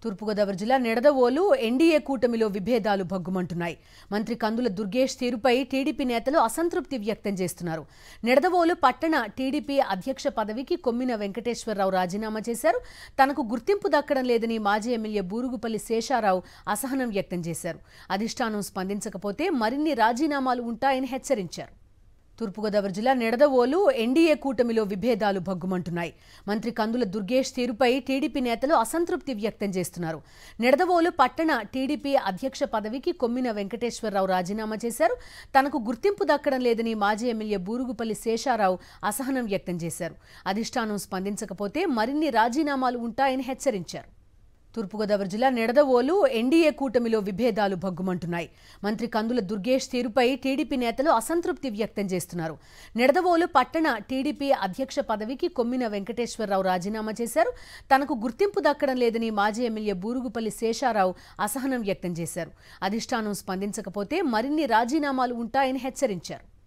తూర్పుగోదావరి జిల్లా నిడదవోలు ఎన్డీఏ కూటమిలో విభేదాలు భగ్గుమంటున్నాయి. మంత్రి కందుల దుర్గేష్ తీరుపై టీడీపీ నేతలు అసంతృప్తి వ్యక్తం చేస్తున్నారు. నిడదవోలు పట్టణ టీడీపీ అధ్యక్ష పదవికి కొమ్మిన వెంకటేశ్వరరావు రాజీనామా చేశారు. తనకు గుర్తింపు దక్కడం లేదని మాజీ ఎమ్మెల్యే బూరుగుపల్లి శేషారావు అసహనం వ్యక్తం చేశారు. అధిష్టానం స్పందించకపోతే మరిన్ని రాజీనామాలు ఉంటాయని హెచ్చరించారు. తూర్పుగోదావరి జిల్లా నిడదవోలు ఎన్డీఏ కూటమిలో విభేదాలు భగ్గుమంటున్నాయి. మంత్రి కందుల దుర్గేష్ తీరుపై టీడీపీ నేతలు అసంతృప్తి వ్యక్తం చేస్తున్నారు. నిడదవోలు పట్టణ టీడీపీ అధ్యక్ష పదవికి కొమ్మిన వెంకటేశ్వరరావు రాజీనామా చేశారు. తనకు గుర్తింపు దక్కడం లేదని మాజీ ఎమ్మెల్యే బూరుగుపల్లి శేషారావు అసహనం వ్యక్తం చేశారు. అధిష్టానం స్పందించకపోతే మరిన్ని రాజీనామాలు ఉంటాయని హెచ్చరించారు. తూర్పుగోదావరి జిల్లా నిడదవోలు ఎన్డీఏ కూటమిలో విభేదాలు భగ్గుమంటున్నాయి. మంత్రి కందుల దుర్గేష్ తీరుపై టీడీపీ నేతలు అసంతృప్తి వ్యక్తం చేస్తున్నారు. నిడదవోలు పట్టణ టీడీపీ అధ్యక్ష పదవికి కొమ్మిన వెంకటేశ్వరరావు రాజీనామా చేశారు. తనకు గుర్తింపు దక్కడం లేదని మాజీ ఎమ్మెల్యే బూరుగుపల్లి శేషారావు అసహనం వ్యక్తం చేశారు. అధిష్టానం స్పందించకపోతే మరిన్ని రాజీనామాలు ఉంటాయని హెచ్చరించారు.